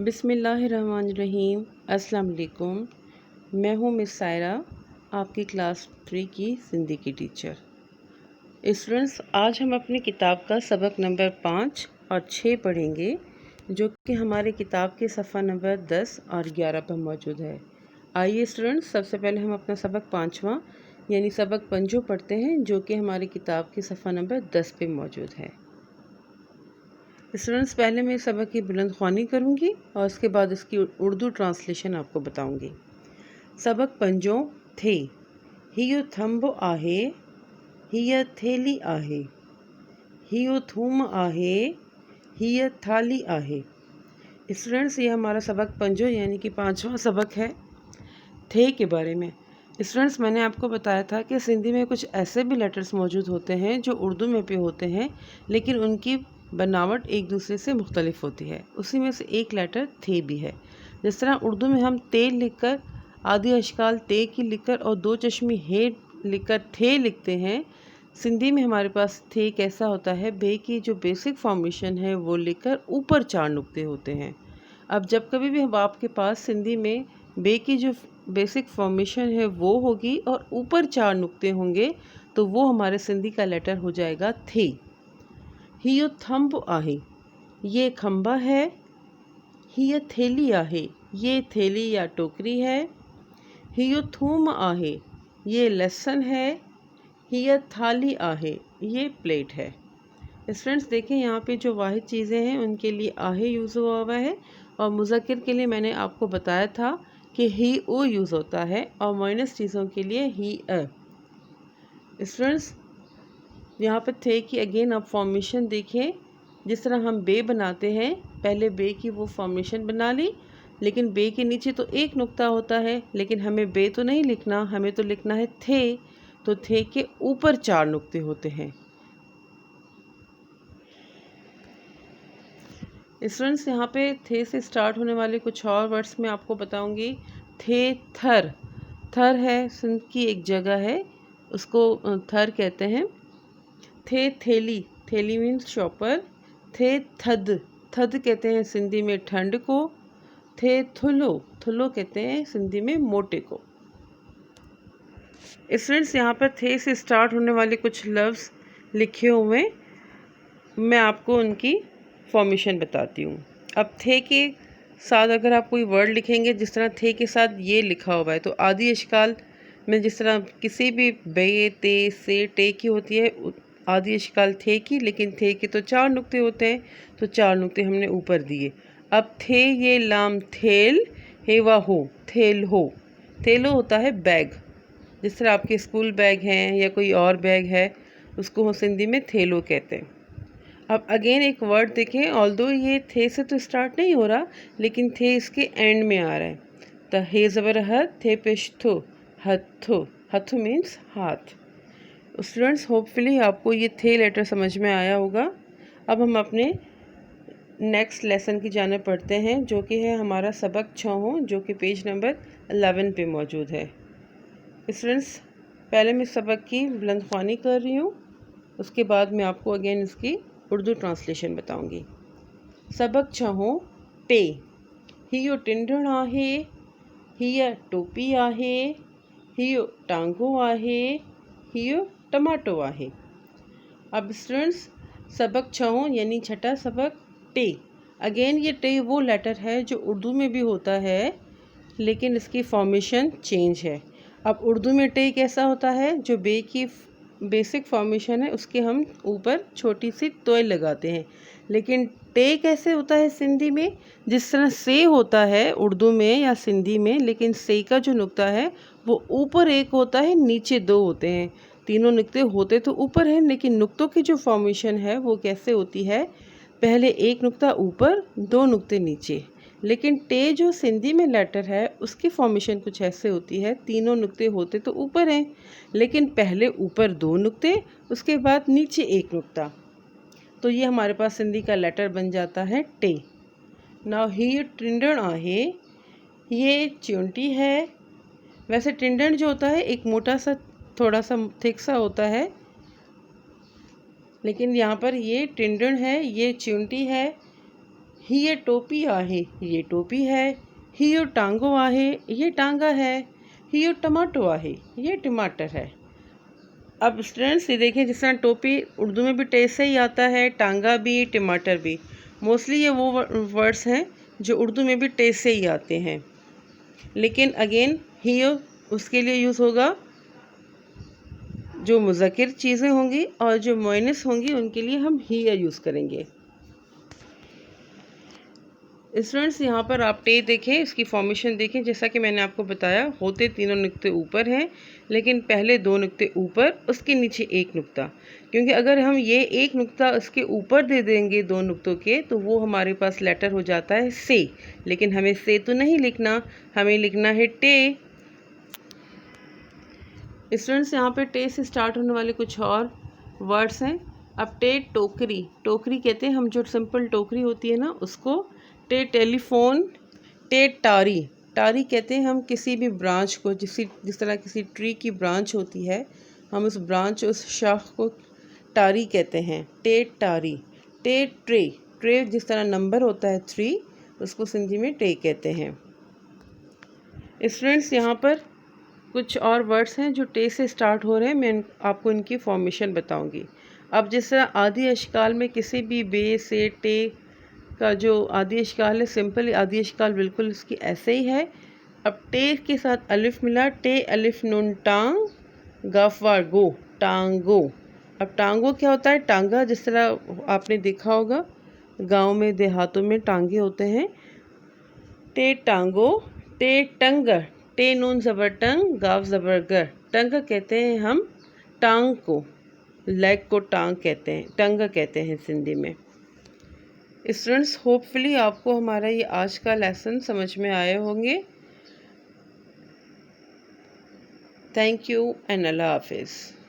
बिस्मिल्लाहिर्रहमानिर्रहीम। अस्सलाम वालेकुम। मैं हूँ मिस सायरा, आपकी क्लास 3 की हिंदी की टीचर। स्टूडेंट्स, आज हम अपनी किताब का सबक नंबर 5 और 6 पढ़ेंगे, जो कि हमारे किताब के सफ़ा नंबर 10 और 11 पर मौजूद है। आइए स्टूडेंट्स, सबसे पहले हम अपना सबक 5वां यानी सबक पंजो पढ़ते हैं, जो कि हमारी किताब के सफ़ा नंबर 10 पे मौजूद है। स्टूडेंट्स, पहले मैं सबक की बुलंद ख्वानी करूँगी और उसके बाद इसकी उर्दू ट्रांसलेशन आपको बताऊँगी। सबक पंजो थे। हियो थंब आहे, हिय थेली आहे, हियो थूम आहे, हिय थाली आहे। स्टूडेंट्स, ये हमारा सबक पंजो यानी कि 5वां सबक है थे के बारे में। स्टूडेंट्स, मैंने आपको बताया था कि सिंधी में कुछ ऐसे भी लेटर्स मौजूद होते हैं जो उर्दू में भी होते हैं, लेकिन उनकी बनावट एक दूसरे से मुख्तलिफ होती है। उसी में से एक लेटर थे भी है। जिस तरह उर्दू में हम ते लिखकर, आदि अशकाल ते की लिखकर और दो चश्मी हे लिखकर थे लिखते हैं, सिंधी में हमारे पास थे कैसा होता है, बे की जो बेसिक फॉर्मेशन है वो लिखकर ऊपर 4 नुक्ते होते हैं। अब जब कभी भी आपके पास सिंधी में बे की जो बेसिक फॉर्मेशन है वो होगी और ऊपर 4 नुक्ते होंगे, तो वो हमारे सिंधी का लेटर हो जाएगा थे। हियो थंब आहे, ये खंबा है। हिय थेली आहे, ये थैली या टोकरी है। हियो थूम आहे, ये लहसुन है। हिय थाली आहे, ये प्लेट है। स्टूडेंट्स, देखें यहाँ पे जो वाहिद चीज़ें हैं उनके लिए आहे यूज़ हुआ है, और मुज़क्किर के लिए मैंने आपको बताया था कि ही ओ यूज़ होता है, और माइनस चीज़ों के लिए ही अ। स्टूडेंट्स, यहाँ पर थे कि अगेन आप फॉर्मेशन देखें। जिस तरह हम बे बनाते हैं, पहले बे की वो फॉर्मेशन बना ली, लेकिन बे के नीचे तो एक नुक्ता होता है, लेकिन हमें बे तो नहीं लिखना, हमें तो लिखना है थे। तो थे के ऊपर 4 नुक्ते होते हैं। स्टूडेंट्स, यहाँ पे थे से स्टार्ट होने वाले कुछ और वर्ड्स मैं आपको बताऊंगी। थे थर, थर है सिंध की एक जगह है, उसको थर कहते हैं। थे थेली, थेली मीन्स शॉपर। थे थद, थद कहते हैं सिंधी में ठंड को। थे थुलो, थुलो कहते हैं सिंधी में मोटे को। स्टूडेंट्स, यहाँ पर थे से स्टार्ट होने वाले कुछ लफ्ज़ लिखे हुए, मैं आपको उनकी फॉर्मेशन बताती हूँ। अब थे के साथ अगर आप कोई वर्ड लिखेंगे, जिस तरह थे के साथ ये लिखा हुआ है, तो आदि अशकाल में जिस तरह किसी भी बे, ते, से, टे की होती है, आदि अशकाल थे की, लेकिन थे के तो 4 नुक्ते होते हैं, तो 4 नुक्ते हमने ऊपर दिए। अब थे ये लाम थेल, हेवा हो, थेल हो। थेलो होता है बैग, जिस तरह आपके स्कूल बैग हैं या कोई और बैग है, उसको हम सिंधी में थेलो कहते हैं। अब अगेन एक वर्ड देखें, ऑल्दो ये थे से तो स्टार्ट नहीं हो रहा, लेकिन थे इसके एंड में आ रहा है। तो हे ज़बर हथ, थे पेश थो, हथो, हथो मीन्स हाथ। स्टूडेंट्स, होपफुली आपको ये थे लेटर समझ में आया होगा। अब हम अपने नेक्स्ट लेसन की जानिब पढ़ते हैं, जो कि है हमारा सबक 6, जो कि पेज नंबर 11 पे मौजूद है। स्टूडेंट्स, पहले मैं सबक की बुलंद ख्वानी कर रही हूँ, उसके बाद मैं आपको अगेन इसकी उर्दू ट्रांसलेशन बताऊंगी। सबक 6 टे। हियो टिंडण आहे, हिय टोपी आहे, हियो टांगो आहे, हियो टमाटो आहे। अब स्टूडेंट्स, सबक 6 यानी छठा सबक टे। अगेन ये टे वो लेटर है जो उर्दू में भी होता है, लेकिन इसकी फॉर्मेशन चेंज है। अब उर्दू में टे कैसा होता है, जो बे की बेसिक फॉर्मेशन है उसके हम ऊपर छोटी सी तोय लगाते हैं, लेकिन टे कैसे होता है सिंधी में, जिस तरह से होता है उर्दू में या सिंधी में, लेकिन से का जो नुक्ता है वो ऊपर एक होता है, नीचे 2 होते हैं। तीनों नुक्ते होते तो ऊपर हैं, लेकिन नुक्तों की जो फॉर्मेशन है वो कैसे होती है, पहले एक नुक्ता ऊपर, 2 नुक्ते नीचे। लेकिन टे जो सिंधी में लेटर है उसकी फॉर्मेशन कुछ ऐसे होती है, तीनों नुक्ते होते तो ऊपर हैं, लेकिन पहले ऊपर 2 नुक्ते, उसके बाद नीचे 1 नुक्ता। तो ये हमारे पास सिंधी का लेटर बन जाता है टे। नाउ ही टिंडण आहे, ये च्योंटी है। वैसे टिंडण जो होता है एक मोटा सा, थोड़ा सा थिक सा होता है, लेकिन यहाँ पर ये टिंडण है, ये च्योंटी है। ये टोपी आहे, ये टोपी है। हियो टांगो आहे, ये टांगा है। हियो टमाटो आहे, ये टमाटर है। अब स्टूडेंट्स ये देखें, जिस तरह टोपी उर्दू में भी टे से ही आता है, टांगा भी, टमाटर भी। मोस्टली ये वो वर्ड्स हैं जो उर्दू में भी टे से ही आते हैं, लेकिन अगेन हियो उसके लिए यूज़ होगा जो मुज़क्किर चीज़ें होंगी, और जो मुअन्नस होंगी उनके लिए हम हिया यूज़ करेंगे। स्टूडेंट्स यहाँ पर आप टे देखें, इसकी फॉर्मेशन देखें। जैसा कि मैंने आपको बताया, होते तीनों नुक्ते ऊपर हैं, लेकिन पहले दो नुक्ते ऊपर, उसके नीचे एक नुक्ता। क्योंकि अगर हम ये एक नुक्ता उसके ऊपर दे देंगे दो नुक्तों के, तो वो हमारे पास लेटर हो जाता है से। लेकिन हमें से तो नहीं लिखना, हमें लिखना है टे। स्टूडेंट्स यहाँ पे टे से स्टार्ट होने वाले कुछ और वर्ड्स हैं। अब टे टोकरी, टोकरी कहते हैं हम, जो सिंपल टोकरी होती है ना उसको। टे टेलीफोन, टे टारी, टारी कहते हैं हम किसी भी ब्रांच को, जिस तरह किसी ट्री की ब्रांच होती है, हम उस ब्रांच, उस शाख को टारी कहते हैं। टे टारी। टे ट्रे, ट्रे जिस तरह नंबर होता है 3, उसको सिंधी में टे कहते हैं। स्टूडेंट्स यहाँ पर कुछ और वर्ड्स हैं जो टे से स्टार्ट हो रहे हैं, मैं आपको इनकी फॉर्मेशन बताऊंगी। अब जिस तरह आदि अशकाल में किसी भी बे से टे का जो आदि अशकाल है, सिंपल आदि अशकाल बिल्कुल इसकी ऐसे ही है। अब टे के साथ अलिफ मिला, टे अलिफ नून टांग, गाफवार गो, टांगो। अब टांगो क्या होता है? टांगा। जिस तरह आपने देखा होगा गांव में, देहातों में टांगे होते हैं। टे टांगो। टे टंग, टे नून ज़बर टंग, गाव ज़बर गर, टंग कहते हैं हम टांग को, लेग को टांग कहते हैं, टंग कहते हैं सिंधी में। स्टूडेंट्स, होपफुली आपको हमारा ये आज का लेसन समझ में आए होंगे। थैंक यू एंड अल्लाह हाफिज़।